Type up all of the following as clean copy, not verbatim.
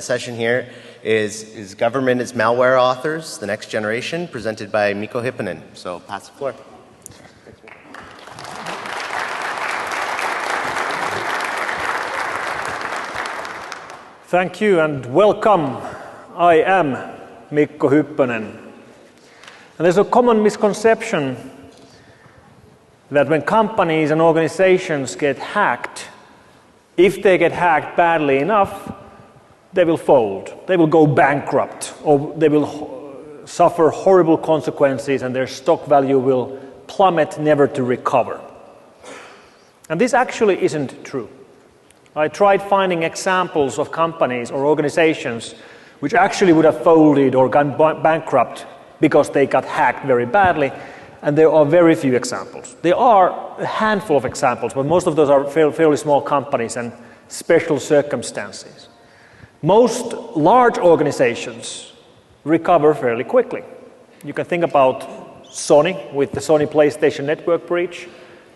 the session here is Government is Malware Authors, the Next Generation, presented by Mikko Hypponen. So pass the floor. Thank you and welcome. I am Mikko Hypponen. And there's a common misconception that when companies and organizations get hacked, if they get hacked badly enough, they will fold, they will go bankrupt, or they will suffer horrible consequences and their stock value will plummet, never to recover. And this actually isn't true. I tried finding examples of companies or organizations which actually would have folded or gone bankrupt because they got hacked very badly, and there are very few examples. There are a handful of examples, but most of those are fairly small companies and special circumstances. Most large organizations recover fairly quickly. You can think about Sony with the Sony PlayStation Network breach,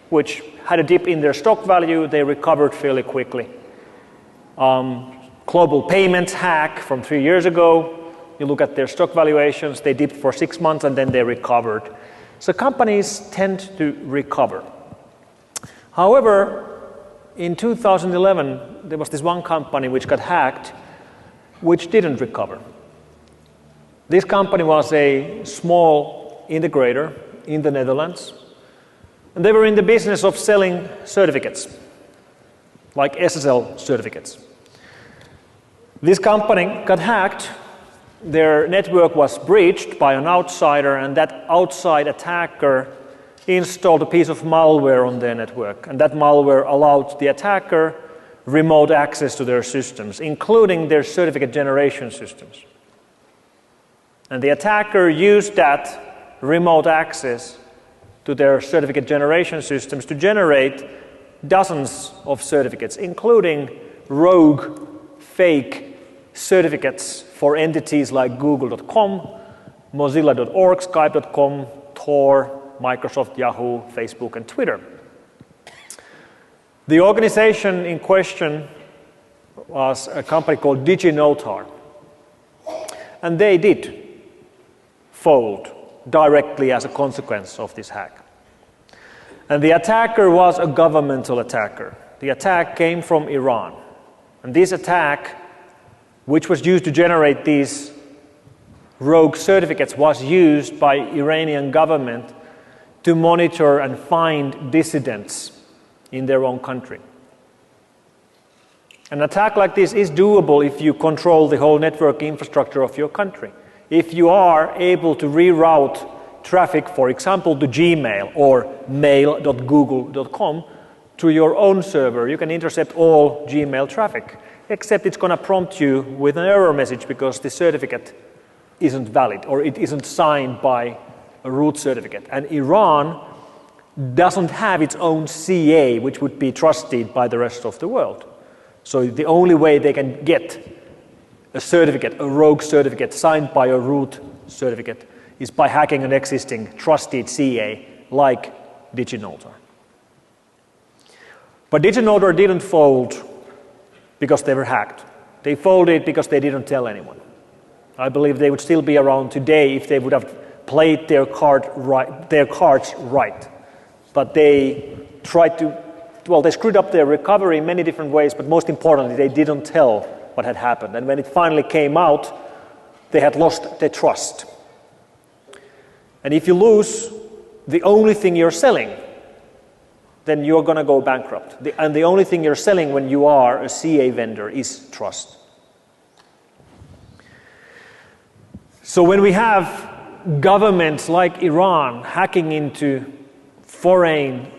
which had a dip in their stock value. They recovered fairly quickly. Global Payments hack from 3 years ago. You look at their stock valuations, they dipped for 6 months and then they recovered. So companies tend to recover. However, in 2011, there was this one company which got hacked, which didn't recover. This company was a small integrator in the Netherlands, and they were in the business of selling certificates, like SSL certificates. This company got hacked. Their network was breached by an outsider, and that outside attacker installed a piece of malware on their network, and that malware allowed the attacker remote access to their systems, including their certificate generation systems. And the attacker used that remote access to their certificate generation systems to generate dozens of certificates, including rogue, fake certificates for entities like Google.com, Mozilla.org, Skype.com, Tor, Microsoft, Yahoo, Facebook, and Twitter. The organization in question was a company called DigiNotar. And they did fold directly as a consequence of this hack. And the attacker was a governmental attacker. The attack came from Iran. And this attack, which was used to generate these rogue certificates, was used by Iranian government to monitor and find dissidents in their own country. An attack like this is doable if you control the whole network infrastructure of your country. If you are able to reroute traffic, for example, to Gmail or mail.google.com to your own server, you can intercept all Gmail traffic, except it's going to prompt you with an error message because the certificate isn't valid or it isn't signed by a root certificate. And Iran doesn't have its own CA, which would be trusted by the rest of the world. So the only way they can get a certificate, a rogue certificate signed by a root certificate, is by hacking an existing trusted CA like DigiNotar. But DigiNotar didn't fold because they were hacked. They folded because they didn't tell anyone. I believe they would still be around today if they would have played their cards right. But they tried to, well, they screwed up their recovery in many different ways, but most importantly, they didn't tell what had happened. And when it finally came out, they had lost their trust. And if you lose the only thing you're selling, then you're going to go bankrupt. And the only thing you're selling when you are a CA vendor is trust. So when we have governments like Iran hacking into foreign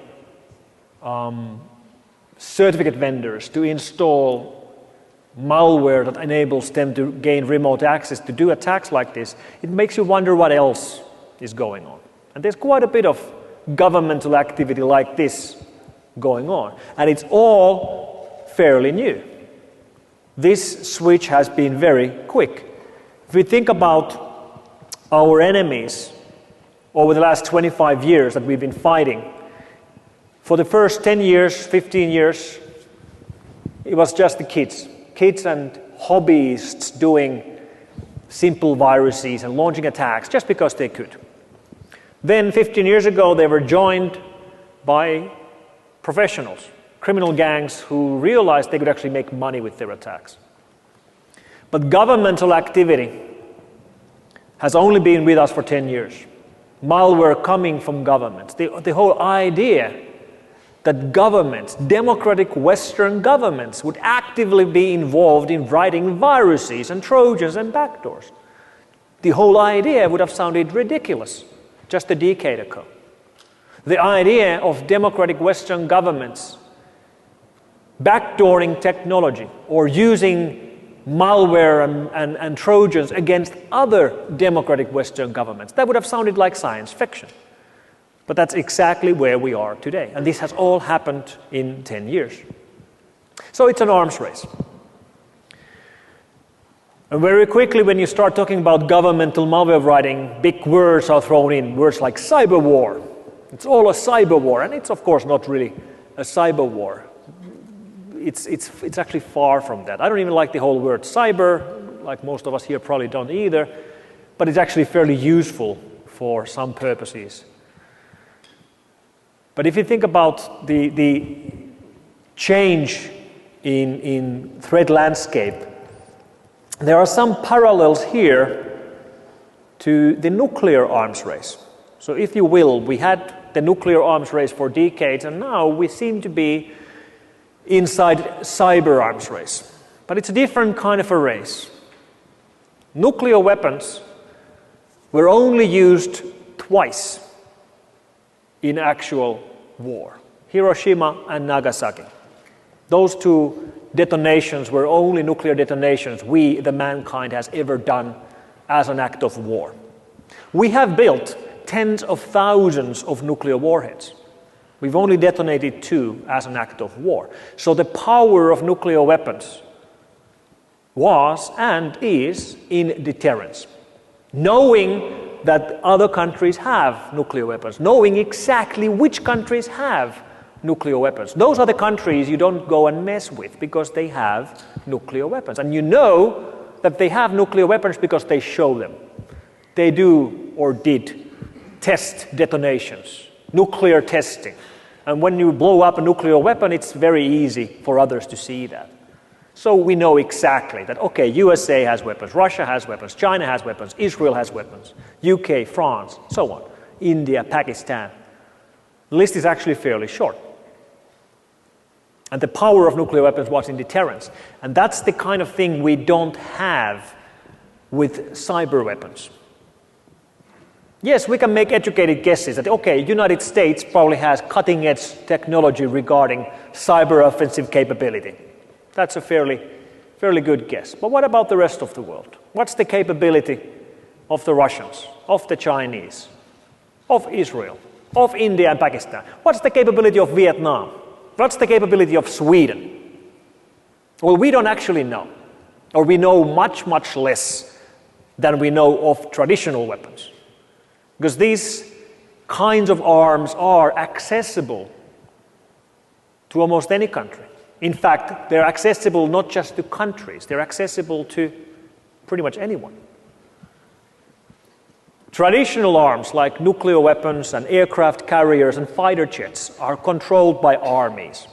certificate vendors to install malware that enables them to gain remote access to do attacks like this, it makes you wonder what else is going on. And there's quite a bit of governmental activity like this going on. And it's all fairly new. This switch has been very quick. If we think about our enemies over the last 25 years that we've been fighting, for the first 10 years, 15 years, it was just the kids and hobbyists doing simple viruses and launching attacks just because they could. Then 15 years ago, they were joined by professionals, criminal gangs who realized they could actually make money with their attacks. But governmental activity has only been with us for 10 years. Malware coming from governments. The whole idea that governments, democratic Western governments, would actively be involved in writing viruses and Trojans and backdoors. The whole idea would have sounded ridiculous just a decade ago. The idea of democratic Western governments backdooring technology or using malware and Trojans against other democratic Western governments, that would have sounded like science fiction. But that's exactly where we are today. And this has all happened in 10 years. So it's an arms race. And very quickly, when you start talking about governmental malware writing, big words are thrown in, words like cyber war. It's all a cyber war, and it's of course not really a cyber war. It's actually far from that. I don't even like the whole word cyber, like most of us here probably don't either, but it's actually fairly useful for some purposes. But if you think about the change in threat landscape, there are some parallels here to the nuclear arms race. So if you will, we had the nuclear arms race for decades, and now we seem to be inside cyber arms race. But it's a different kind of a race. Nuclear weapons were only used twice in actual war. Hiroshima and Nagasaki. Those two detonations were only nuclear detonations we, the mankind, has ever done as an act of war. We have built tens of thousands of nuclear warheads. We've only detonated 2 as an act of war. So the power of nuclear weapons was and is in deterrence. Knowing that other countries have nuclear weapons, knowing exactly which countries have nuclear weapons. Those are the countries you don't go and mess with because they have nuclear weapons. And you know that they have nuclear weapons because they show them. They do or did test detonations, nuclear testing. And when you blow up a nuclear weapon, it's very easy for others to see that. So we know exactly that, okay, USA has weapons, Russia has weapons, China has weapons, Israel has weapons, UK, France, so on, India, Pakistan. The list is actually fairly short. And the power of nuclear weapons was in deterrence. And that's the kind of thing we don't have with cyber weapons. Yes, we can make educated guesses that, okay, United States probably has cutting-edge technology regarding cyber offensive capability. That's a fairly good guess. But what about the rest of the world? What's the capability of the Russians, of the Chinese, of Israel, of India and Pakistan? What's the capability of Vietnam? What's the capability of Sweden? Well, we don't actually know. Or we know much, much less than we know of traditional weapons. Because these kinds of arms are accessible to almost any country. In fact, they're accessible not just to countries, they're accessible to pretty much anyone. Traditional arms like nuclear weapons and aircraft carriers and fighter jets are controlled by armies.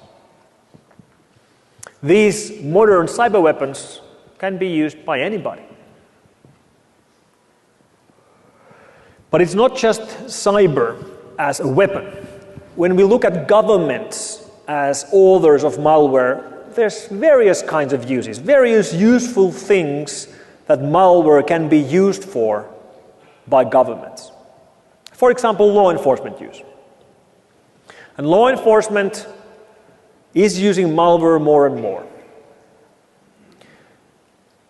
These modern cyber weapons can be used by anybody. But it's not just cyber as a weapon. When we look at governments as authors of malware, there's various kinds of uses, various useful things that malware can be used for by governments. For example, law enforcement use. And law enforcement is using malware more and more.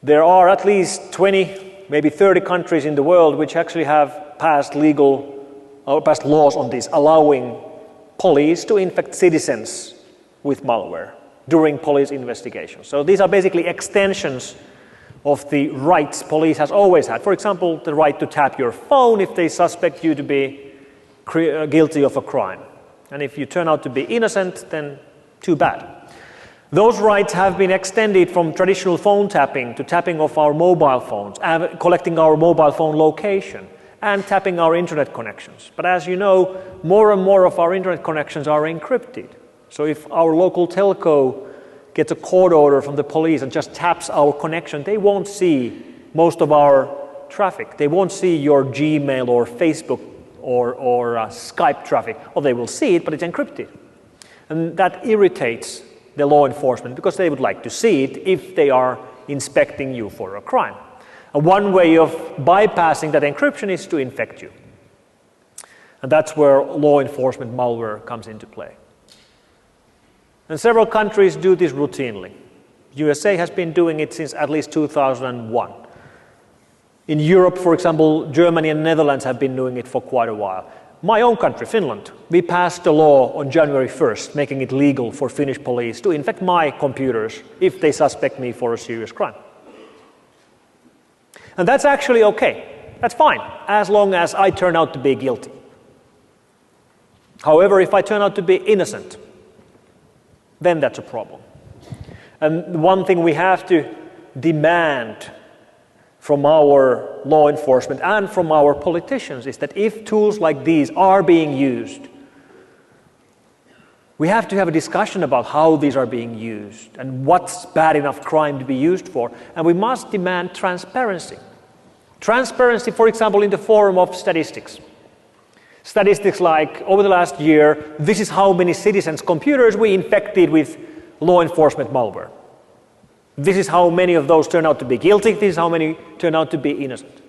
There are at least 20, maybe 30 countries in the world which actually have passed laws on this, allowing police to infect citizens with malware during police investigations. So these are basically extensions of the rights police has always had. For example, the right to tap your phone if they suspect you to be guilty of a crime. And if you turn out to be innocent, then too bad. Those rights have been extended from traditional phone tapping to tapping of our mobile phones, collecting our mobile phone location, and tapping our internet connections. But as you know, more and more of our internet connections are encrypted. So if our local telco gets a court order from the police and just taps our connection, they won't see most of our traffic. They won't see your Gmail or Facebook or Skype traffic. Or they will see it, but it's encrypted. And that irritates the law enforcement because they would like to see it if they are inspecting you for a crime. And one way of bypassing that encryption is to infect you. And that's where law enforcement malware comes into play. And several countries do this routinely. USA has been doing it since at least 2001. In Europe, for example, Germany and Netherlands have been doing it for quite a while. My own country, Finland, we passed a law on January 1st, making it legal for Finnish police to infect my computers if they suspect me for a serious crime. And that's actually okay. That's fine, as long as I turn out to be guilty. However, if I turn out to be innocent, then that's a problem. And one thing we have to demand from our law enforcement and from our politicians is that if tools like these are being used, we have to have a discussion about how these are being used and what's bad enough crime to be used for. And we must demand transparency. Transparency, for example, in the form of statistics. Statistics like, over the last year, this is how many citizens' computers we infected with law enforcement malware. This is how many of those turn out to be guilty, this is how many turn out to be innocent.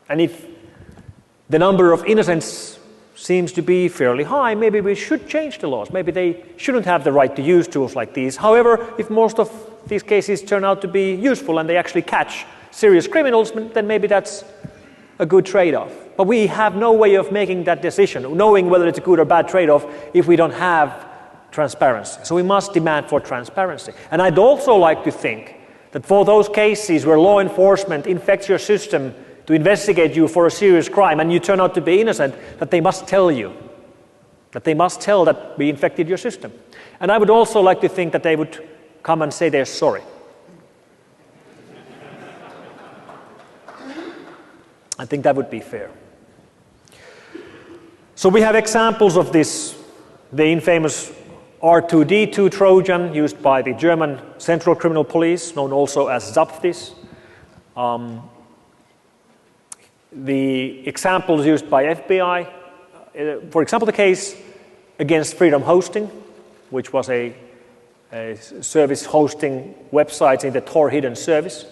And if the number of innocents seems to be fairly high, maybe we should change the laws. Maybe they shouldn't have the right to use tools like these. However, if most of these cases turn out to be useful and they actually catch serious criminals, then maybe that's a good trade-off. But we have no way of making that decision, knowing whether it's a good or bad trade-off, if we don't have transparency. So we must demand for transparency. And I'd also like to think that for those cases where law enforcement infects your system to investigate you for a serious crime and you turn out to be innocent, that they must tell you, that they must tell that we infected your system. And I would also like to think that they would come and say they're sorry. I think that would be fair. So we have examples of this, the infamous R2D2 Trojan used by the German Central Criminal Police, known also as Zapfis. The examples used by FBI, for example, the case against Freedom Hosting, which was a service hosting websites in the Tor hidden service,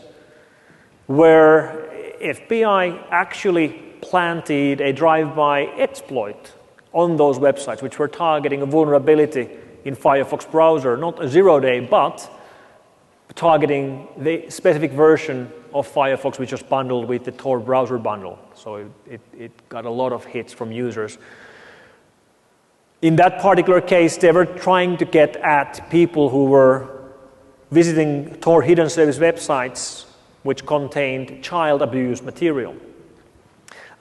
where FBI actually planted a drive-by exploit on those websites, which were targeting a vulnerability in Firefox browser, not a zero-day, but targeting the specific version of Firefox which was bundled with the Tor browser bundle. So it got a lot of hits from users. In that particular case, they were trying to get at people who were visiting Tor hidden service websites which contained child abuse material.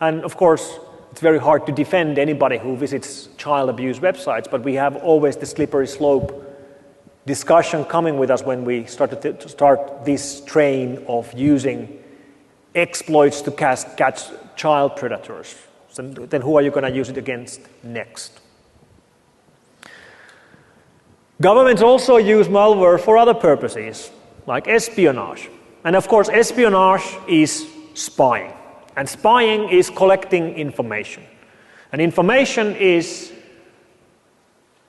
And of course, it's very hard to defend anybody who visits child abuse websites, but we have always the slippery slope discussion coming with us when we start this train of using exploits to catch child predators. So then who are you going to use it against next? Governments also use malware for other purposes, like espionage. And of course, espionage is spying. And spying is collecting information. And information is,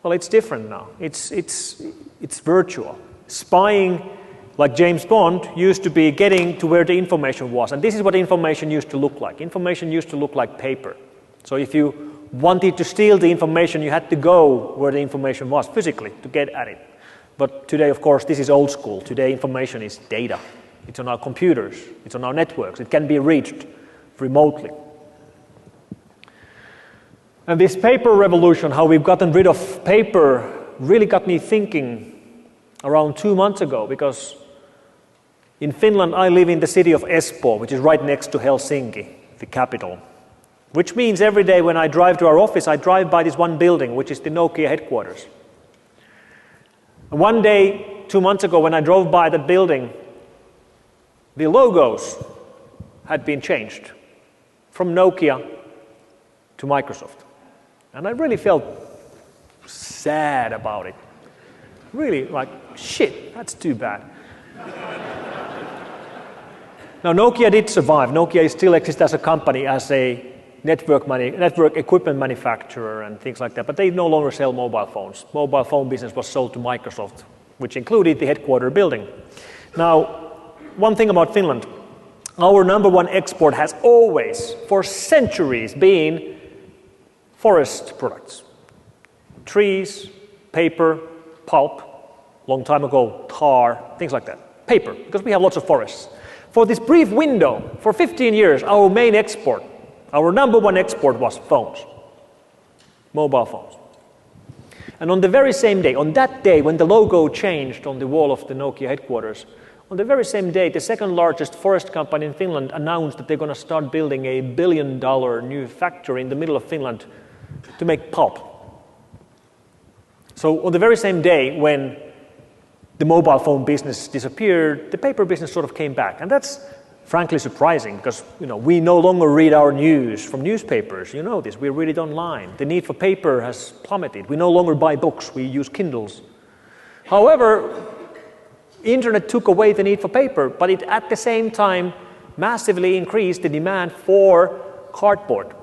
well, it's different now. It's virtual. Spying, like James Bond, used to be getting to where the information was. And this is what information used to look like. Information used to look like paper. So if you wanted to steal the information, you had to go where the information was physically to get at it. But today, of course, this is old school. Today, information is data. It's on our computers. It's on our networks. It can be reached remotely. And this paper revolution, how we've gotten rid of paper, really got me thinking around 2 months ago, because in Finland I live in the city of Espoo, which is right next to Helsinki, the capital. Which means every day when I drive to our office, I drive by this one building, which is the Nokia headquarters. And one day 2 months ago when I drove by that building, the logos had been changed from Nokia to Microsoft. And I really felt sad about it. Really, like, shit, that's too bad. Now, Nokia did survive. Nokia still exists as a company, as a network equipment manufacturer and things like that, but they no longer sell mobile phones. Mobile phone business was sold to Microsoft, which included the headquarter building. Now, one thing about Finland, our number one export has always, for centuries, been forest products. Trees, paper, pulp, long time ago, tar, things like that. Paper, because we have lots of forests. For this brief window, for 15 years, our main export, our number one export was phones, mobile phones. And on the very same day, on that day when the logo changed on the wall of the Nokia headquarters, on the very same day, the second largest forest company in Finland announced that they're going to start building a $1 billion new factory in the middle of Finland to make pulp. So on the very same day when the mobile phone business disappeared, the paper business sort of came back. And that's frankly surprising because we no longer read our news from newspapers. You know this, we read it online. The need for paper has plummeted. We no longer buy books, we use Kindles. However, internet took away the need for paper, but it at the same time massively increased the demand for cardboard.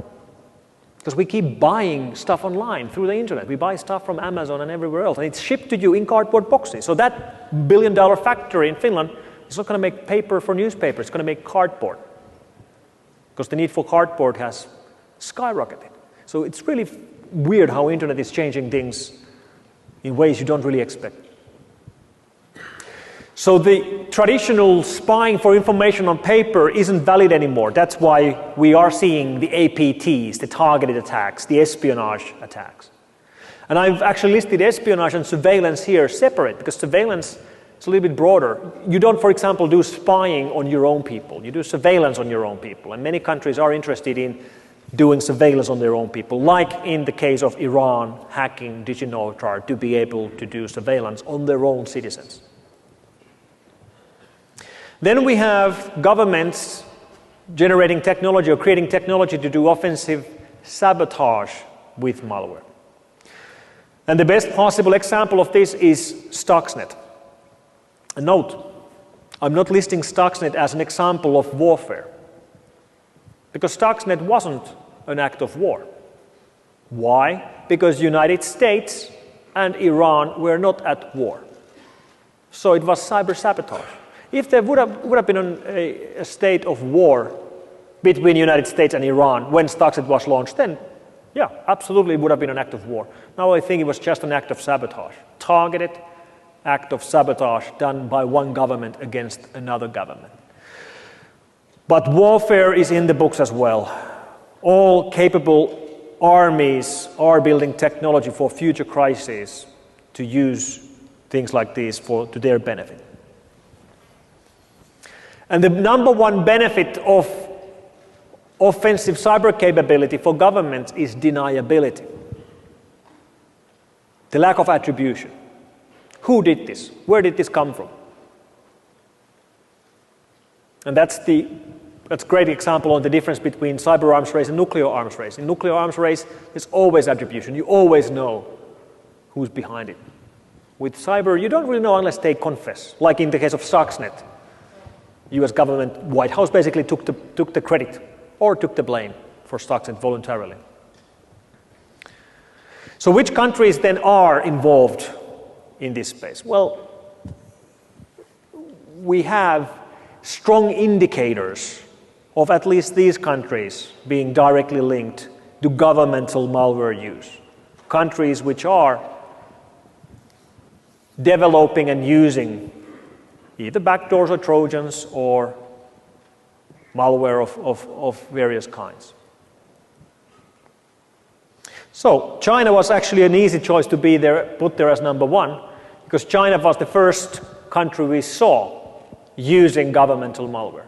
Because we keep buying stuff online through the internet. We buy stuff from Amazon and everywhere else, and it's shipped to you in cardboard boxes. So that $1 billion factory in Finland is not going to make paper for newspapers, it's going to make cardboard. Because the need for cardboard has skyrocketed. So it's really weird how internet is changing things in ways you don't really expect. So the traditional spying for information on paper isn't valid anymore. That's why we are seeing the APTs, the targeted attacks, the espionage attacks. And I've actually listed espionage and surveillance here separate because surveillance is a little bit broader. You don't, for example, do spying on your own people. You do surveillance on your own people. And many countries are interested in doing surveillance on their own people, like in the case of Iran hacking DigiNotar to be able to do surveillance on their own citizens. Then we have governments generating technology or creating technology to do offensive sabotage with malware. And the best possible example of this is Stuxnet. And note, I'm not listing Stuxnet as an example of warfare, because Stuxnet wasn't an act of war. Why? Because the United States and Iran were not at war. So it was cyber sabotage. If there would have been a state of war between the United States and Iran when Stuxnet was launched, then yeah, absolutely it would have been an act of war. Now I think it was just an act of sabotage, targeted act of sabotage done by one government against another government. But warfare is in the books as well. All capable armies are building technology for future crises to use things like these to their benefit. And the number one benefit of offensive cyber capability for governments is deniability. The lack of attribution. Who did this? Where did this come from? And that's a great example on the difference between cyber arms race and nuclear arms race. In nuclear arms race, there's always attribution. You always know who's behind it. With cyber, you don't really know unless they confess. Like in the case of Stuxnet. US government, White House basically took the credit or took the blame for Stuxnet voluntarily. So which countries then are involved in this space? Well, we have strong indicators of at least these countries being directly linked to governmental malware use. Countries which are developing and using either backdoors or Trojans or malware of various kinds. So China was actually an easy choice to be there, put there as number one, because China was the first country we saw using governmental malware.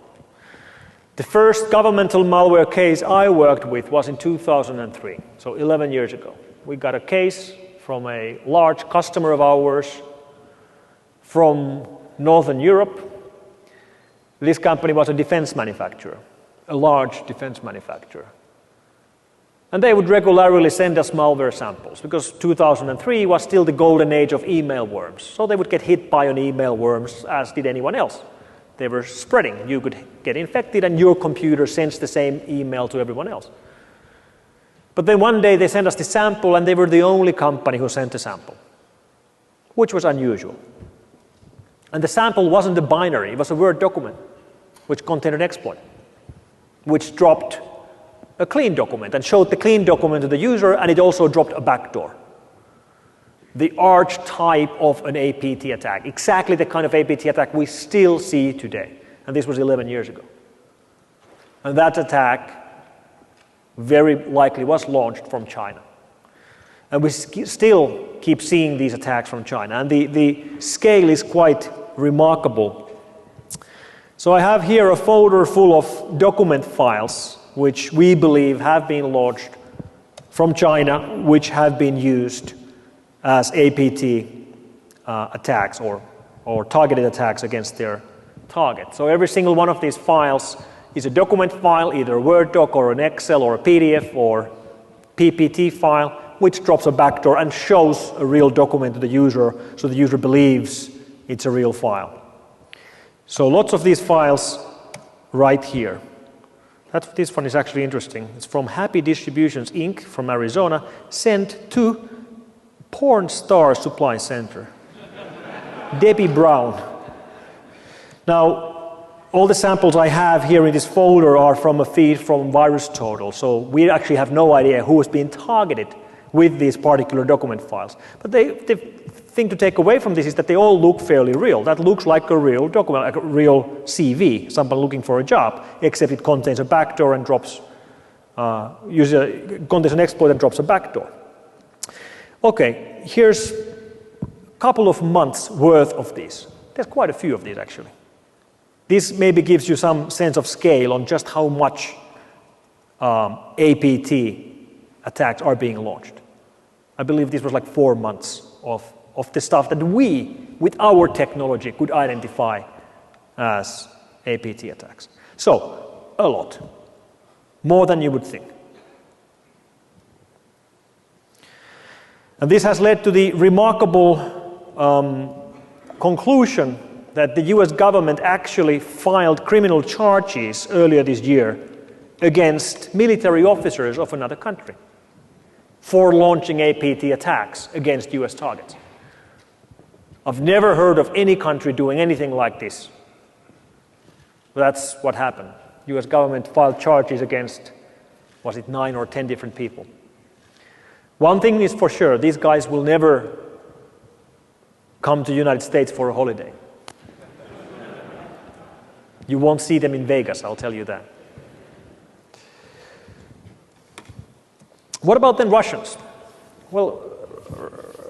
The first governmental malware case I worked with was in 2003, so 11 years ago. We got a case from a large customer of ours from Northern Europe. This company was a defense manufacturer, a large defense manufacturer. And they would regularly send us malware samples because 2003 was still the golden age of email worms. So they would get hit by an email worms, as did anyone else. They were spreading. You could get infected and your computer sends the same email to everyone else. But then one day they sent us the sample and they were the only company who sent the sample, which was unusual. And the sample wasn't a binary, it was a Word document, which contained an exploit, which dropped a clean document and showed the clean document to the user, and it also dropped a backdoor. The archetype of an APT attack, exactly the kind of APT attack we still see today. And this was 11 years ago. And that attack very likely was launched from China. And we still keep seeing these attacks from China. And the scale is quite remarkable. So I have here a folder full of document files which we believe have been launched from China, which have been used as APT attacks or targeted attacks against their target. So every single one of these files is a document file, either a Word doc or an Excel or a PDF or PPT file, which drops a backdoor and shows a real document to the user, so the user believes it's a real file. So lots of these files right here. This one is actually interesting. It's from Happy Distributions Inc. from Arizona, sent to Porn Star Supply Center. Debbie Brown. Now, all the samples I have here in this folder are from a feed from VirusTotal, so we actually have no idea who is being targeted with these particular document files. But the thing to take away from this is that they all look fairly real. That looks like a real document, like a real CV, someone looking for a job, except it contains a backdoor and drops, contains an exploit and drops a backdoor. Okay, here's a couple of months worth of these. There's quite a few of these actually. This maybe gives you some sense of scale on just how much APT attacks are being launched. I believe this was like 4 months of the stuff that we, with our technology, could identify as APT attacks. So, a lot. More than you would think. And this has led to the remarkable conclusion that the US government actually filed criminal charges earlier this year against military officers of another country for launching APT attacks against US targets. I've never heard of any country doing anything like this. That's what happened. US government filed charges against, was it 9 or 10 different people. One thing is for sure, these guys will never come to the United States for a holiday. You won't see them in Vegas, I'll tell you that. What about then Russians? Well,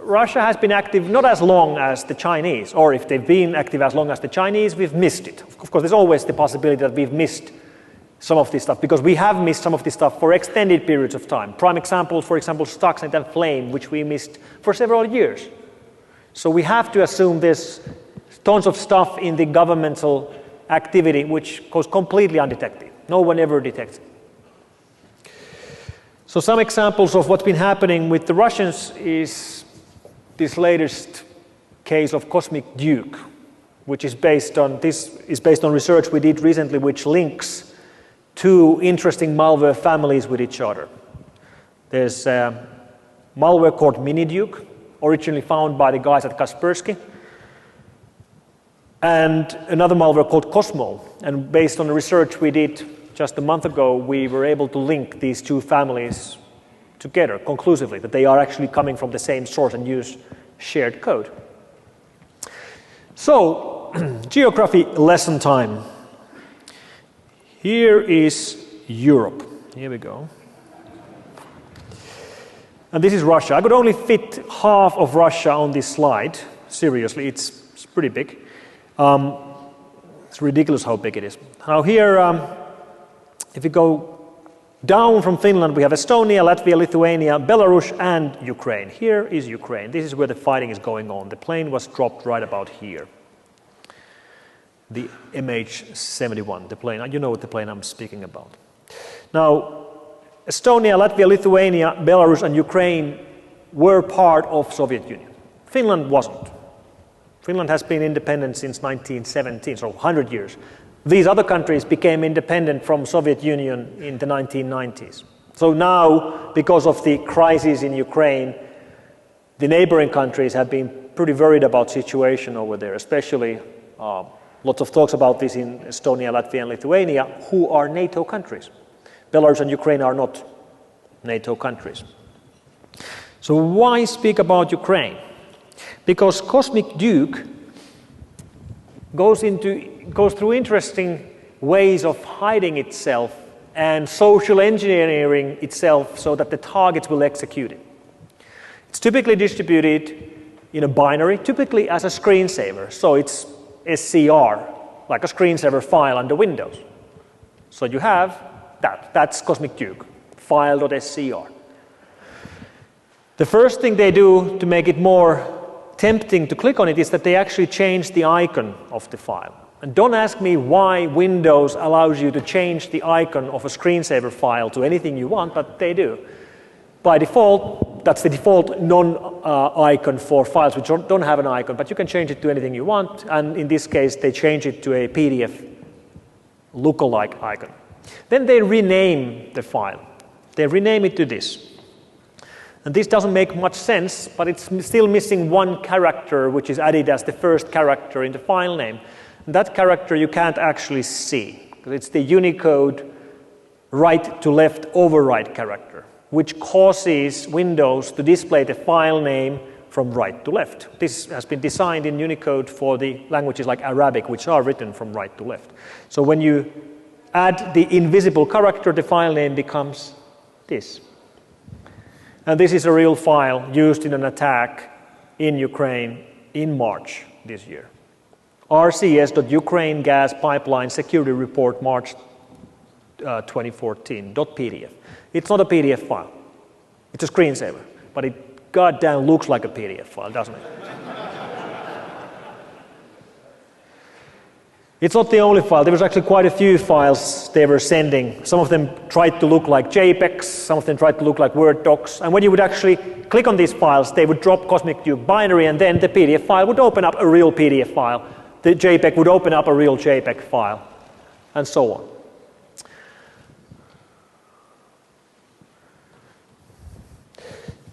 Russia has been active not as long as the Chinese, or if they've been active as long as the Chinese, we've missed it. Of course, there's always the possibility that we've missed some of this stuff, because we have missed some of this stuff for extended periods of time. Prime examples, for example, Stuxnet and Flame, which we missed for several years. So we have to assume there's tons of stuff in the governmental activity which goes completely undetected. No one ever detects it. So some examples of what's been happening with the Russians is this latest case of Cosmic Duke, which is based on research we did recently, which links two interesting malware families with each other. There's a malware called Miniduke, originally found by the guys at Kaspersky, and another malware called Cosmo. And based on the research we did just a month ago, we were able to link these two families together conclusively, that they are actually coming from the same source and use shared code. So, geography lesson time. Here is Europe. Here we go. And this is Russia. I could only fit half of Russia on this slide. Seriously, it's pretty big. It's ridiculous how big it is. Now here, if you go down from Finland we have Estonia, Latvia, Lithuania, Belarus and Ukraine. Here is Ukraine. This is where the fighting is going on. The plane was dropped right about here. The MH71, the plane, you know what the plane I'm speaking about. Now, Estonia, Latvia, Lithuania, Belarus and Ukraine were part of Soviet Union. Finland wasn't. Finland has been independent since 1917, so 100 years. These other countries became independent from Soviet Union in the 1990s. So now, because of the crisis in Ukraine, the neighboring countries have been pretty worried about the situation over there, especially lots of talks about this in Estonia, Latvia and Lithuania, who are NATO countries. Belarus and Ukraine are not NATO countries. So why speak about Ukraine? Because Cosmic Duke goes through interesting ways of hiding itself and social engineering itself so that the targets will execute it. It's typically distributed in a binary, typically as a screensaver. So it's SCR, like a screensaver file under Windows. So you have that. That's Cosmic Duke, file.scr. The first thing they do to make it more tempting to click on it is that they actually change the icon of the file. And don't ask me why Windows allows you to change the icon of a screensaver file to anything you want, but they do. By default, that's the default non-icon for files which don't have an icon, but you can change it to anything you want, and in this case they change it to a PDF lookalike icon. Then they rename the file. They rename it to this. And this doesn't make much sense, but it's still missing one character which is added as the first character in the file name. And that character you can't actually see, because it's the Unicode right to left override character, which causes Windows to display the file name from right to left. This has been designed in Unicode for the languages like Arabic, which are written from right to left. So when you add the invisible character, the file name becomes this. And this is a real file used in an attack in Ukraine in March this year. rcs.Ukraine gas pipeline security report March 2014.pdf. It's not a PDF file. It's a screensaver, but it goddamn looks like a PDF file, doesn't it? It's not the only file. There was actually quite a few files they were sending. Some of them tried to look like JPEGs, some of them tried to look like Word docs. And when you would actually click on these files, they would drop Cosmic Duke binary, and then the PDF file would open up a real PDF file. The JPEG would open up a real JPEG file, and so on.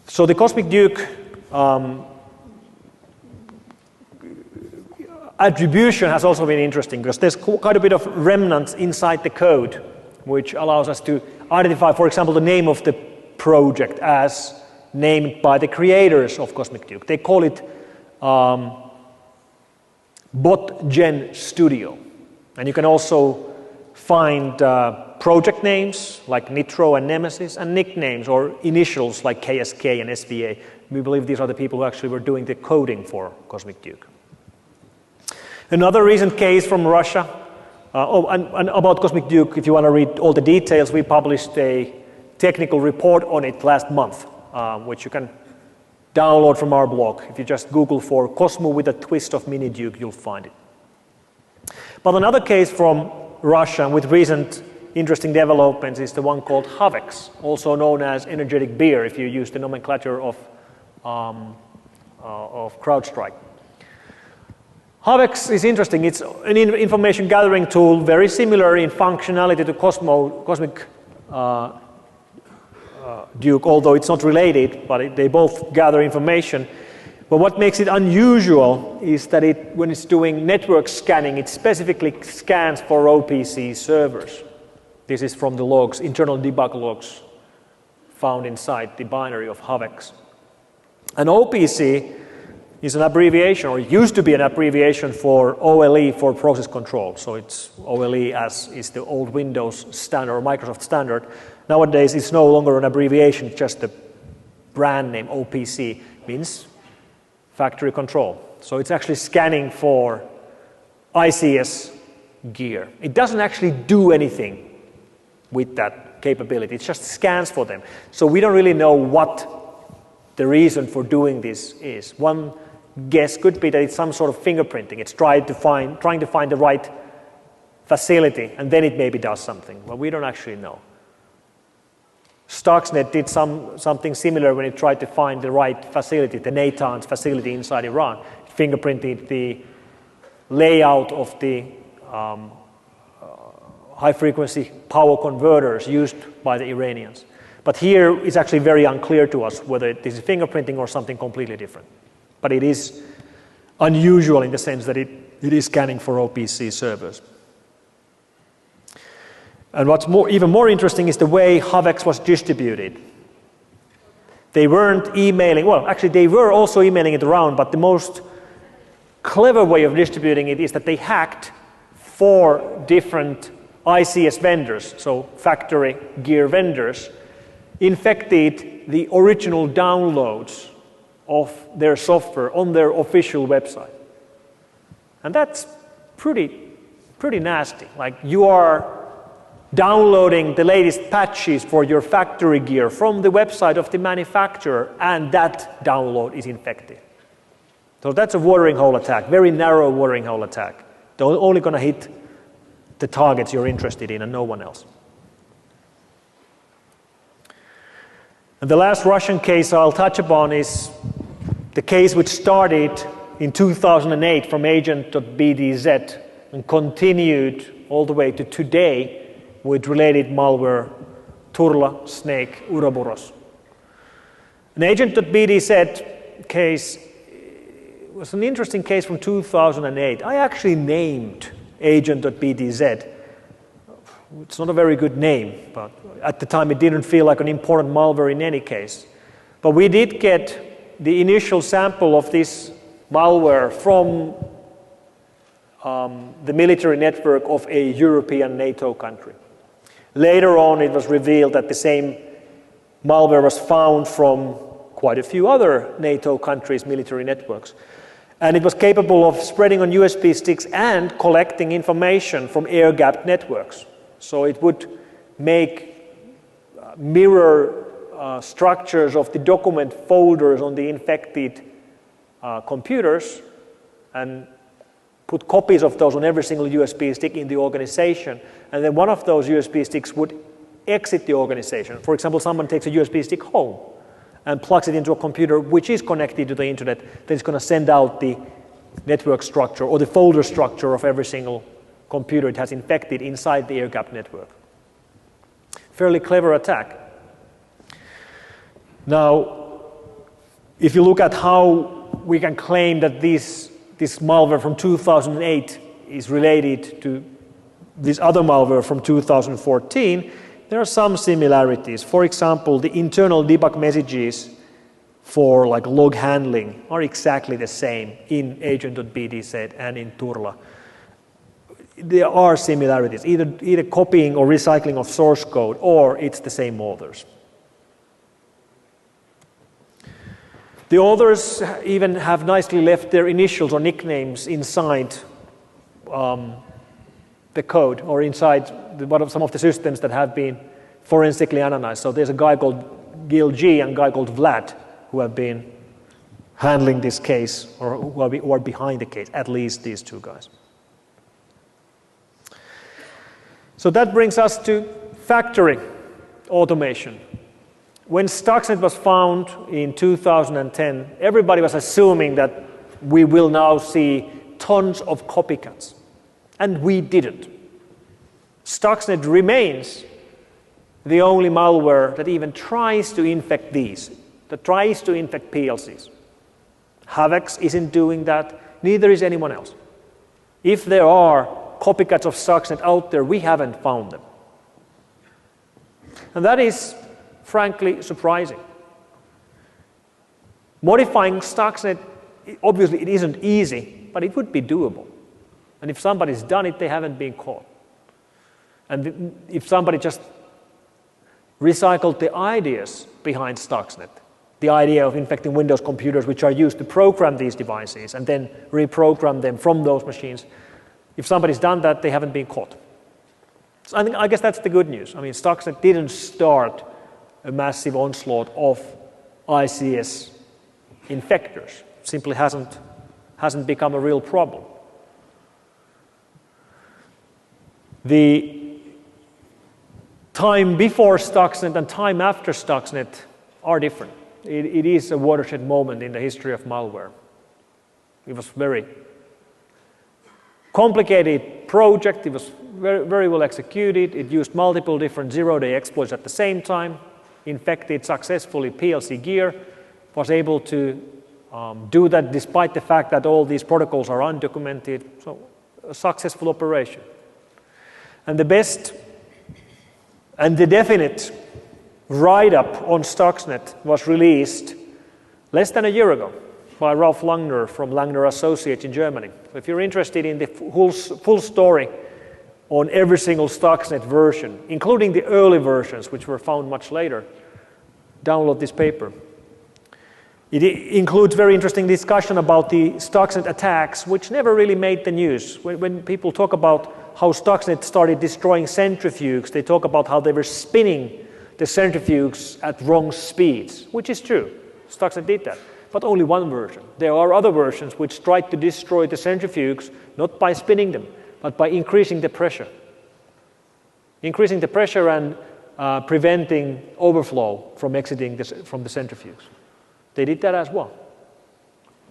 So the Cosmic Duke attribution has also been interesting, because there's quite a bit of remnants inside the code which allows us to identify, for example, the name of the project as named by the creators of Cosmic Duke. They call it BotGen Studio. And you can also find project names like Nitro and Nemesis, and nicknames or initials like KSK and SVA. We believe these are the people who actually were doing the coding for Cosmic Duke. Another recent case from Russia, and about Cosmic Duke, if you want to read all the details, we published a technical report on it last month, which you can download from our blog. If you just Google for Cosmo with a twist of Mini Duke, you'll find it. But another case from Russia with recent interesting developments is the one called Havex, also known as energetic beer if you use the nomenclature of CrowdStrike. Havex is interesting. It's an information gathering tool, very similar in functionality to Cosmic Duke, although it's not related, but they both gather information. But what makes it unusual is that when it's doing network scanning, it specifically scans for OPC servers. This is from the logs, internal debug logs found inside the binary of Havex. And OPC is an abbreviation, or used to be an abbreviation for OLE, for process control. So it's OLE as is the old Windows standard or Microsoft standard. Nowadays it's no longer an abbreviation, it's just the brand name. OPC means factory control. So it's actually scanning for ICS gear. It doesn't actually do anything with that capability. It just scans for them. So we don't really know what the reason for doing this is. One guess could be that it's some sort of fingerprinting. It's trying to find the right facility, and then it maybe does something. But we don't actually know. Stuxnet did something similar when it tried to find the right facility, the Natanz facility inside Iran. It fingerprinted the layout of the high-frequency power converters used by the Iranians. But here it's actually very unclear to us whether this is fingerprinting or something completely different. But it is unusual in the sense that it is scanning for OPC servers. And what's even more interesting is the way HAVEX was distributed. They weren't emailing, well, actually they were also emailing it around, but the most clever way of distributing it is that they hacked 4 different ICS vendors, so factory gear vendors, infected the original downloads of their software on their official website. And that's pretty nasty. Like, you are downloading the latest patches for your factory gear from the website of the manufacturer, and that download is infected. So that's a watering hole attack, very narrow watering hole attack. They're only going to hit the targets you're interested in and no one else. And the last Russian case I'll touch upon is the case which started in 2008 from agent.bdz and continued all the way to today with related malware Turla, Snake, Uroboros. An agent.bdz case was an interesting case from 2008. I actually named agent.bdz. It's not a very good name, but at the time it didn't feel like an important malware in any case. But we did get the initial sample of this malware from the military network of a European NATO country. Later on, it was revealed that the same malware was found from quite a few other NATO countries' military networks. And it was capable of spreading on USB sticks and collecting information from air-gapped networks. So it would make mirror structures of the document folders on the infected computers and put copies of those on every single USB stick in the organization. And then one of those USB sticks would exit the organization. For example, someone takes a USB stick home and plugs it into a computer which is connected to the internet, then it's going to send out the network structure or the folder structure of every single computer it has infected inside the air-gapped network. Fairly clever attack. Now, if you look at how we can claim that this malware from 2008 is related to this other malware from 2014, there are some similarities. For example, the internal debug messages for like log handling are exactly the same in agent.bdz and in Turla. There are similarities, either copying or recycling of source code, or it's the same authors. The authors even have nicely left their initials or nicknames inside the code or inside some of the systems that have been forensically analyzed. So there's a guy called Gil G and a guy called Vlad who have been handling this case or who are behind the case, at least these two guys. So that brings us to factory automation. When Stuxnet was found in 2010, everybody was assuming that we will now see tons of copycats. And we didn't. Stuxnet remains the only malware that even tries to infect these, that tries to infect PLCs. HAVEX isn't doing that, neither is anyone else. If there are copycats of Stuxnet out there, we haven't found them. And that is frankly surprising. Modifying Stuxnet, obviously it isn't easy, but it would be doable. And if somebody's done it, they haven't been caught. And if somebody just recycled the ideas behind Stuxnet, the idea of infecting Windows computers which are used to program these devices and then reprogram them from those machines, if somebody's done that, they haven't been caught. So I guess that's the good news. I mean, Stuxnet didn't start a massive onslaught of ICS infectors. It simply hasn't become a real problem. The time before Stuxnet and time after Stuxnet are different. It is a watershed moment in the history of malware. It was a very complicated project. It was very, very well executed. It used multiple different zero-day exploits at the same time, infected successfully PLC gear, was able to do that despite the fact that all these protocols are undocumented. So a successful operation. And the best and the definite write-up on Stuxnet was released less than a year ago by Ralph Langner from Langner Associates in Germany. So if you're interested in the full story on every single Stuxnet version, including the early versions, which were found much later, download this paper. It includes very interesting discussion about the Stuxnet attacks, which never really made the news. When people talk about how Stuxnet started destroying centrifuges, they talk about how they were spinning the centrifuges at wrong speeds, which is true. Stuxnet did that, but only one version. There are other versions which tried to destroy the centrifuges, not by spinning them, but by increasing the pressure. Increasing the pressure and preventing overflow from exiting from the centrifuge. They did that as well.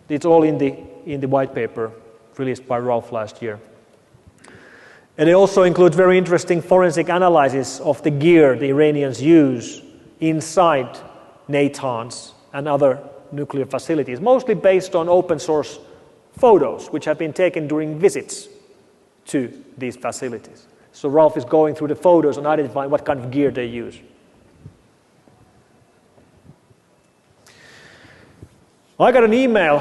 It's all in the white paper released by Ralph last year. And it also includes very interesting forensic analysis of the gear the Iranians use inside Natanz and other nuclear facilities, mostly based on open source photos which have been taken during visits to these facilities. So Ralph is going through the photos and identifying what kind of gear they use. I got an email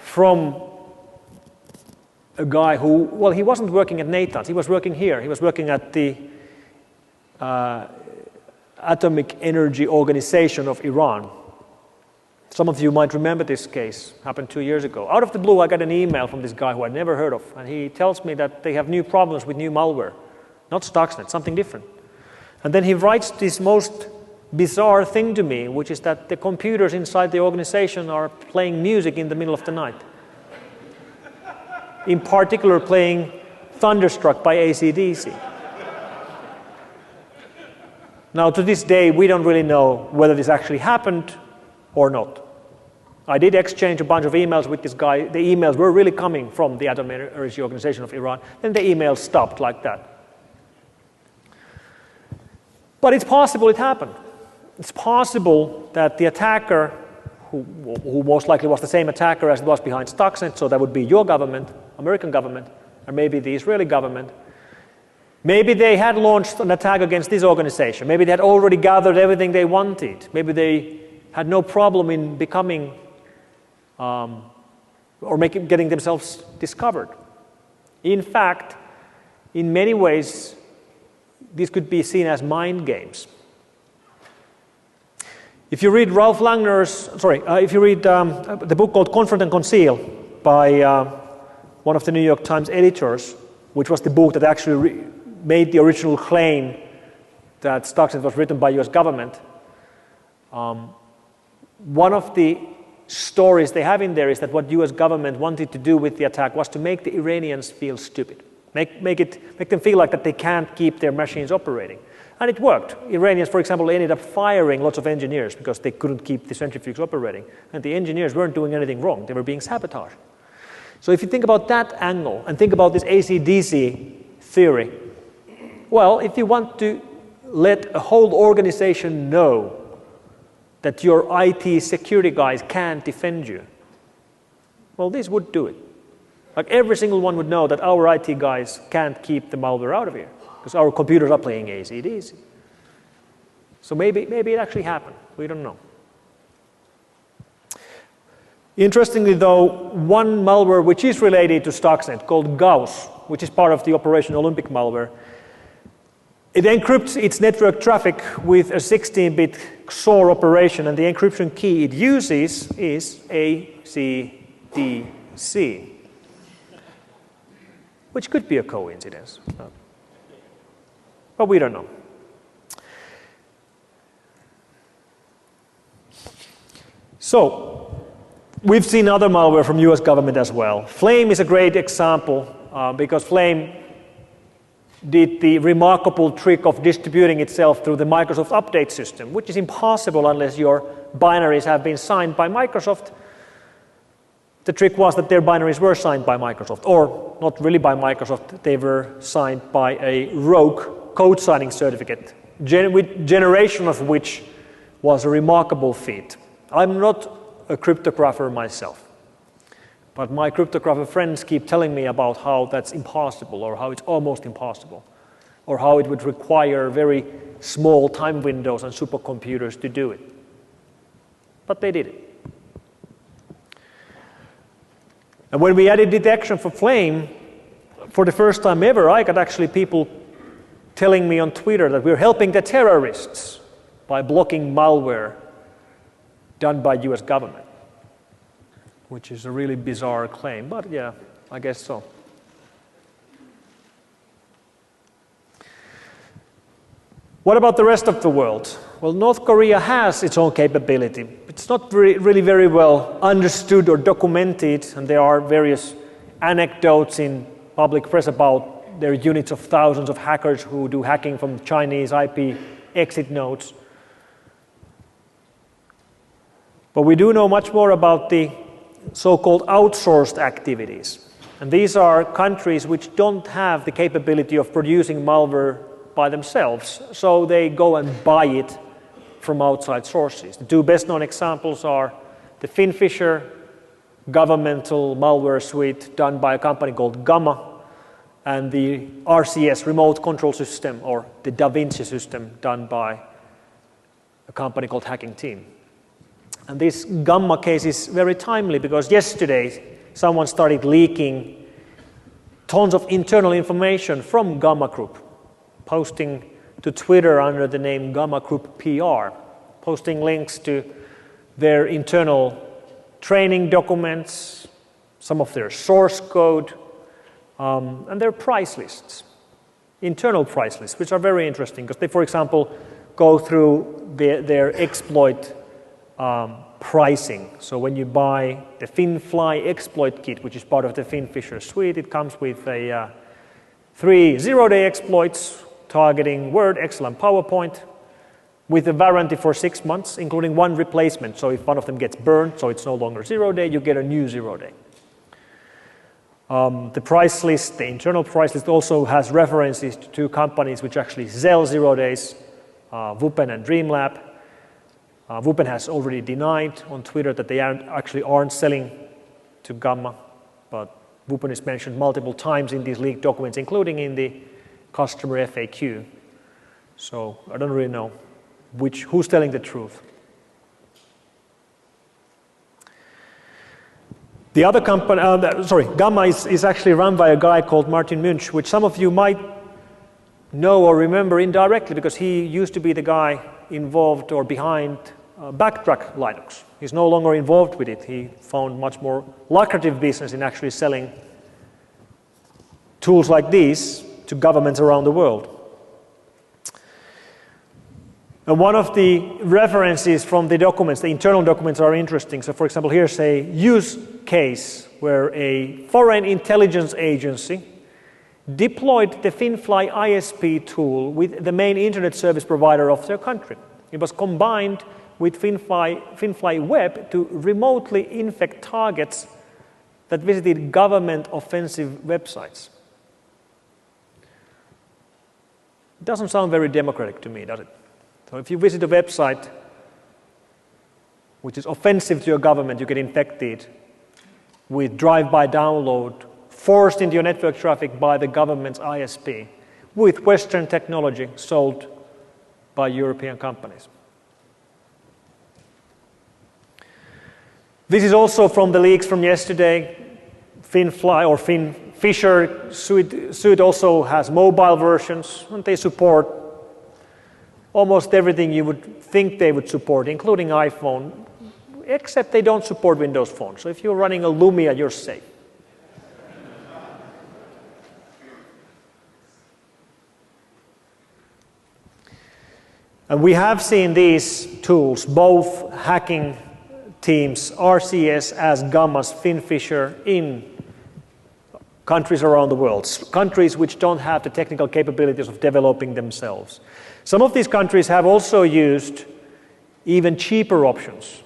from a guy who, well, he wasn't working at Natanz, he was working here. He was working at the Atomic Energy Organization of Iran. Some of you might remember this case, happened 2 years ago. Out of the blue, I got an email from this guy who I'd never heard of, and he tells me that they have new problems with new malware. Not Stuxnet, something different. And then he writes this most bizarre thing to me, which is that the computers inside the organization are playing music in the middle of the night. In particular, playing Thunderstruck by AC/DC. Now, to this day, we don't really know whether this actually happened or not. I did exchange a bunch of emails with this guy. The emails were really coming from the Atomic Energy Organization of Iran. Then the emails stopped like that. But it's possible it happened. It's possible that the attacker, who most likely was the same attacker as it was behind Stuxnet, so that would be your government, American government, or maybe the Israeli government, maybe they had launched an attack against this organization. Maybe they had already gathered everything they wanted. Maybe they had no problem in becoming getting themselves discovered. In fact, in many ways, this could be seen as mind games. If you read Ralph Langner's, if you read the book called Confront and Conceal by one of the New York Times editors, which was the book that actually made the original claim that Stuxnet was written by US government, one of the stories they have in there is that what US government wanted to do with the attack was to make the Iranians feel stupid, make them feel like that they can't keep their machines operating. And it worked. Iranians, for example, ended up firing lots of engineers because they couldn't keep the centrifuges operating. And the engineers weren't doing anything wrong. They were being sabotaged. So if you think about that angle and think about this AC/DC theory, well, if you want to let a whole organization know that your IT security guys can't defend you, well, this would do it. Like every single one would know that our IT guys can't keep the malware out of here because our computers are playing AC/DC. So maybe it actually happened. We don't know. Interestingly, though, one malware which is related to Stuxnet called Gauss, which is part of the Operation Olympic malware, it encrypts its network traffic with a 16-bit XOR operation, and the encryption key it uses is ACDC, which could be a coincidence. but we don't know. So, we've seen other malware from US government as well. Flame is a great example because Flame did the remarkable trick of distributing itself through the Microsoft update system, which is impossible unless your binaries have been signed by Microsoft. The trick was that their binaries were signed by Microsoft, or not really by Microsoft, they were signed by a rogue code signing certificate, generation of which was a remarkable feat. I'm not a cryptographer myself, but my cryptographer friends keep telling me about how that's impossible, or how it's almost impossible, or how it would require very small time windows and supercomputers to do it. But they did it. And when we added detection for Flame, for the first time ever, I got actually people telling me on Twitter that we're helping the terrorists by blocking malware done by US government, which is a really bizarre claim, but yeah, I guess so. What about the rest of the world? Well, North Korea has its own capability. It's not really very well understood or documented, and there are various anecdotes in public press about their units of thousands of hackers who do hacking from Chinese IP exit nodes. But we do know much more about the so-called outsourced activities. And these are countries which don't have the capability of producing malware by themselves, so they go and buy it from outside sources. The two best known examples are the Finfisher governmental malware suite done by a company called Gamma, and the RCS remote control system, or the Da Vinci system, done by a company called Hacking Team. And this Gamma case is very timely because yesterday someone started leaking tons of internal information from Gamma Group, posting to Twitter under the name Gamma Group PR, posting links to their internal training documents, some of their source code, and their price lists, internal price lists, which are very interesting because they, for example, go through their exploit pricing. So when you buy the FinFly exploit kit, which is part of the Finfisher suite, it comes with 3 zero-day exploits targeting Word, Excel, and PowerPoint with a warranty for 6 months, including 1 replacement. So if one of them gets burned, so it's no longer 0-day, you get a new 0-day. The price list, the internal price list, also has references to 2 companies which actually sell 0 days, Wupen and Dreamlab. Wupen has already denied on Twitter that they actually aren't selling to Gamma, but Wupen is mentioned multiple times in these leaked documents, including in the customer FAQ. So I don't really know who's telling the truth. The other company, Gamma is actually run by a guy called Martin Münch, which some of you might know or remember indirectly because he used to be the guy involved or behind Backtrack Linux. He's no longer involved with it. He found much more lucrative business in actually selling tools like these to governments around the world. And one of the references from the documents, the internal documents, are interesting. So for example, here's a use case where a foreign intelligence agency deployed the FinFly ISP tool with the main internet service provider of their country. It was combined with FinFly Web to remotely infect targets that visited government offensive websites. It doesn't sound very democratic to me, does it? So if you visit a website which is offensive to your government, you get infected with drive-by download forced into your network traffic by the government's ISP with Western technology sold by European companies. This is also from the leaks from yesterday. FinFly or Finfisher suite also has mobile versions, and they support almost everything you would think they would support, including iPhone, except they don't support Windows Phone. So if you're running a Lumia, you're safe. And we have seen these tools, both hacking teams, RCS as Gamma's Finfisher, in countries around the world, countries which don't have the technical capabilities of developing themselves. Some of these countries have also used even cheaper options,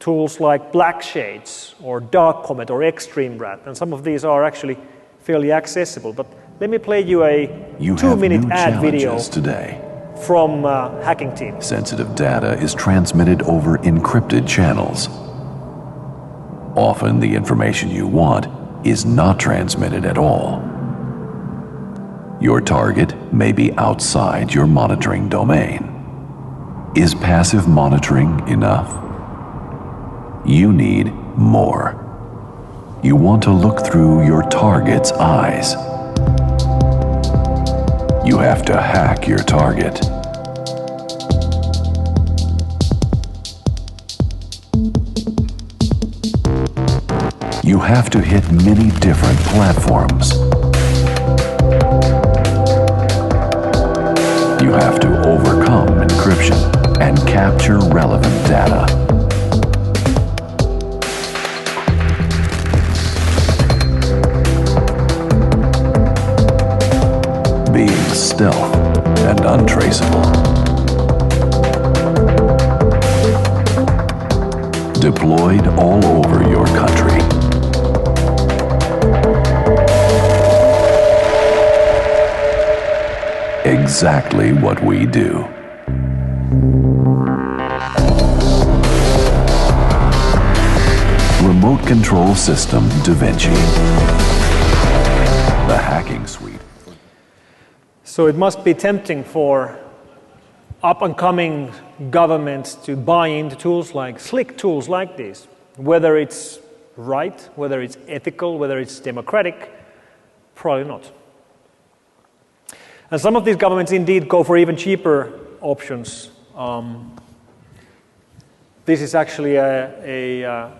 tools like Blackshades or Dark Comet or Extreme Rat, and some of these are actually fairly accessible. But let me play you a 2-minute ad video today. from hacking team. Sensitive data is transmitted over encrypted channels. Often the information you want is not transmitted at all. Your target may be outside your monitoring domain. Is passive monitoring enough? You need more. You want to look through your target's eyes. You have to hack your target. You have to hit many different platforms. You have to overcome encryption and capture relevant data. Being stealth and untraceable. Deployed all over your country. Exactly what we do. Remote Control System Da Vinci. The hacking suite. So it must be tempting for up-and-coming governments to buy into tools like slick tools like these, whether it's right, whether it's ethical, whether it's democratic, probably not. And some of these governments indeed go for even cheaper options. This is actually a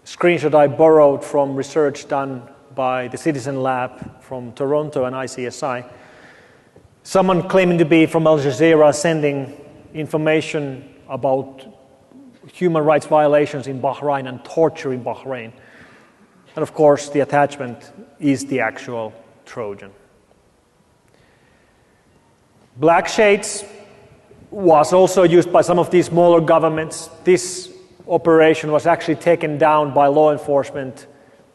screenshot I borrowed from research done by the Citizen Lab from Toronto and ICSI. Someone claiming to be from Al Jazeera sending information about human rights violations in Bahrain and torture in Bahrain. And of course, the attachment is the actual Trojan. Blackshades was also used by some of these smaller governments. This operation was actually taken down by law enforcement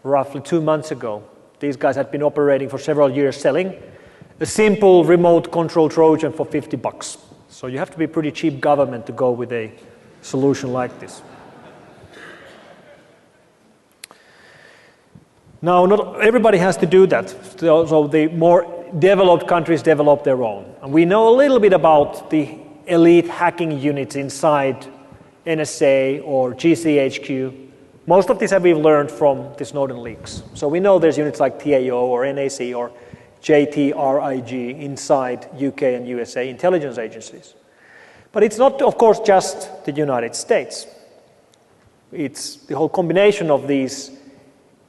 roughly 2 months ago. These guys had been operating for several years, selling a simple remote control Trojan for $50. So you have to be a pretty cheap government to go with a solution like this. Now, not everybody has to do that. So the more developed countries develop their own. And we know a little bit about the elite hacking units inside NSA or GCHQ. Most of these have been learned from the Snowden leaks. So we know there's units like TAO or NAC or JTRIG inside UK and USA intelligence agencies. But it's not, of course, just the United States. It's the whole combination of these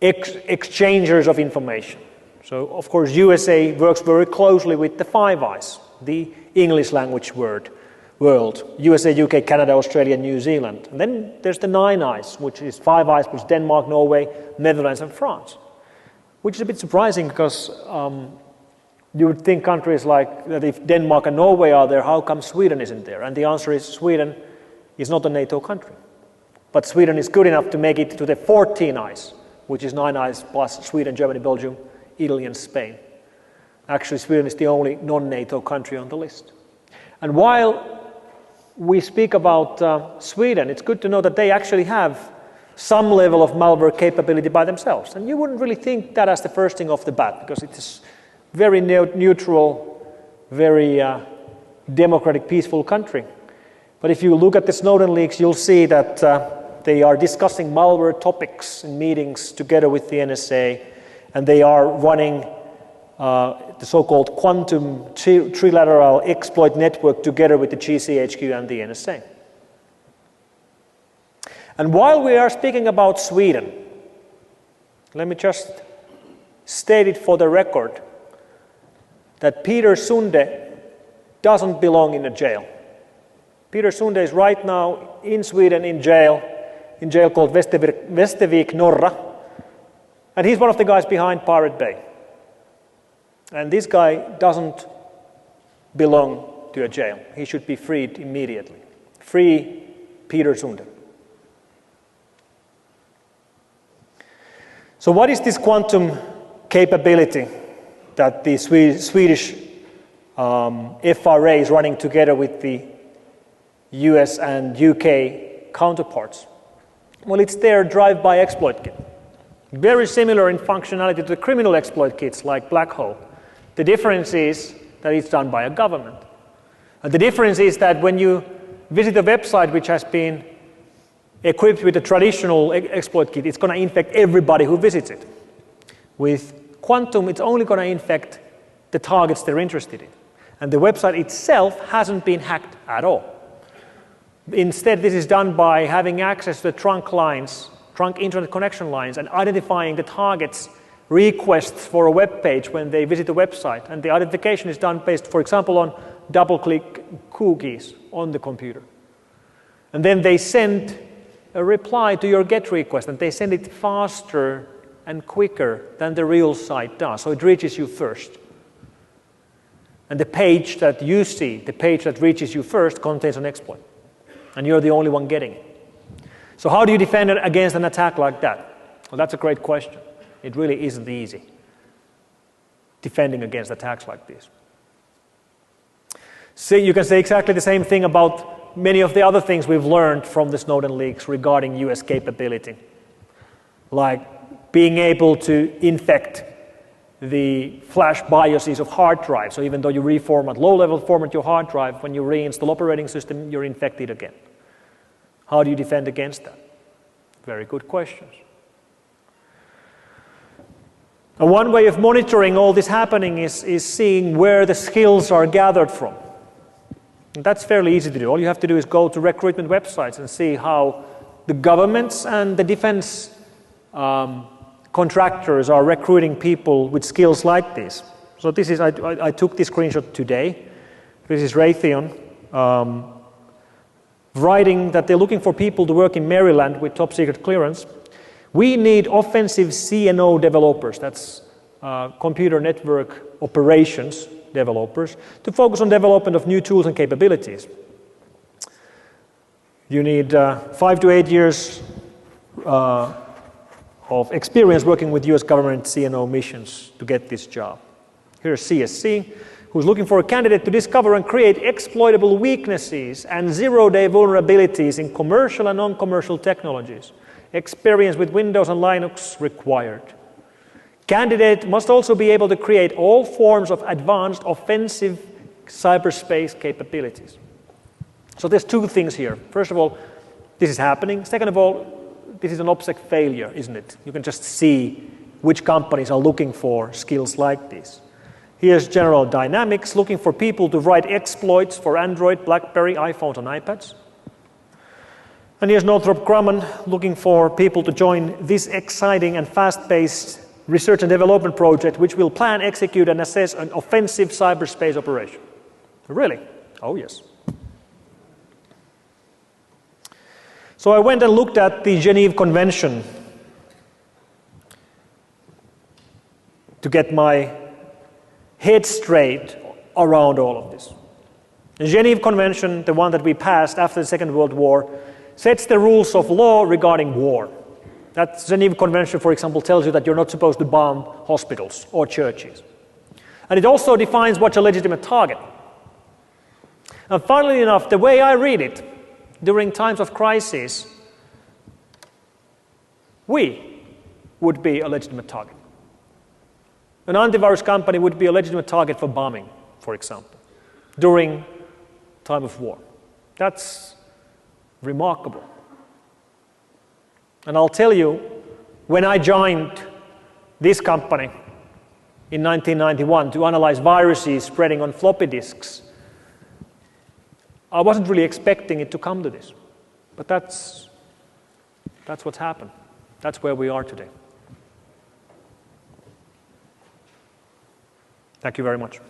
exchangers of information. So, of course, USA works very closely with the Five Eyes, the English language world. USA, UK, Canada, Australia, New Zealand. And then there's the Nine Eyes, which is Five Eyes plus Denmark, Norway, Netherlands, and France. Which is a bit surprising because you would think countries like that if Denmark and Norway are there, how come Sweden isn't there? And the answer is Sweden is not a NATO country. But Sweden is good enough to make it to the 14 Eyes, which is Nine Eyes plus Sweden, Germany, Belgium, Italy, and Spain. Actually, Sweden is the only non-NATO country on the list. And while we speak about Sweden, it's good to know that they actually have some level of malware capability by themselves. And you wouldn't really think that as the first thing off the bat, because it's a very neutral, very democratic, peaceful country. But if you look at the Snowden leaks, you'll see that they are discussing malware topics in meetings together with the NSA, and they are running the so-called quantum trilateral exploit network together with the GCHQ and the NSA. And while we are speaking about Sweden, let me just state it for the record that Peter Sunde doesn't belong in a jail. Peter Sunde is right now in Sweden in jail called Västervik Norra, and he's one of the guys behind Pirate Bay. And this guy doesn't belong to a jail. He should be freed immediately. Free Peter Sunde. So what is this quantum capability that the Swedish FRA is running together with the US and UK counterparts? Well, it's their drive-by exploit kit. Very similar in functionality to the criminal exploit kits like Black Hole. The difference is that it's done by a government. And the difference is that when you visit a website which has been equipped with a traditional exploit kit, it's going to infect everybody who visits it. With Quantum, it's only going to infect the targets they're interested in. And the website itself hasn't been hacked at all. Instead, this is done by having access to the trunk internet connection lines, and identifying the target's requests for a web page when they visit the website. And the identification is done based, for example, on double-click cookies on the computer. And then they send a reply to your GET request, and they send it faster and quicker than the real site does, so it reaches you first. And the page that you see, the page that reaches you first, contains an exploit, and you're the only one getting it. So how do you defend against an attack like that? Well, that's a great question. It really isn't easy, defending against attacks like this. So you can say exactly the same thing about many of the other things we've learned from the Snowden leaks regarding US capability, like being able to infect the flash BIOSes of hard drives. So even though you low-level format your hard drive, when you reinstall operating system, you're infected again. How do you defend against that? Very good questions. And one way of monitoring all this happening is seeing where the skills are gathered from. And that's fairly easy to do. All you have to do is go to recruitment websites and see how the governments and the defense contractors are recruiting people with skills like this. So this is, I took this screenshot today. This is Raytheon writing that they're looking for people to work in Maryland with top secret clearance. We need offensive CNO developers, that's computer network operations developers, to focus on development of new tools and capabilities. You need 5 to 8 years of experience working with US government CNO missions to get this job. Here's CSC, who's looking for a candidate to discover and create exploitable weaknesses and zero-day vulnerabilities in commercial and non-commercial technologies. Experience with Windows and Linux required. Candidate must also be able to create all forms of advanced offensive cyberspace capabilities. So there's two things here. First of all, this is happening. Second of all, this is an OPSEC failure, isn't it? You can just see which companies are looking for skills like this. Here's General Dynamics looking for people to write exploits for Android, BlackBerry, iPhones, and iPads. And here's Northrop Grumman looking for people to join this exciting and fast-paced research and development project which will plan, execute, and assess an offensive cyberspace operation. Really? Oh, yes. So I went and looked at the Geneva Convention to get my head straight around all of this. The Geneva Convention, the one that we passed after the Second World War, sets the rules of law regarding war. That Geneva Convention, for example, tells you that you're not supposed to bomb hospitals or churches. And it also defines what's a legitimate target. And funnily enough, the way I read it, during times of crisis, we would be a legitimate target. An antivirus company would be a legitimate target for bombing, for example, during time of war. That's remarkable. And I'll tell you, when I joined this company in 1991 to analyze viruses spreading on floppy disks, I wasn't really expecting it to come to this. But that's what's happened. That's where we are today. Thank you very much.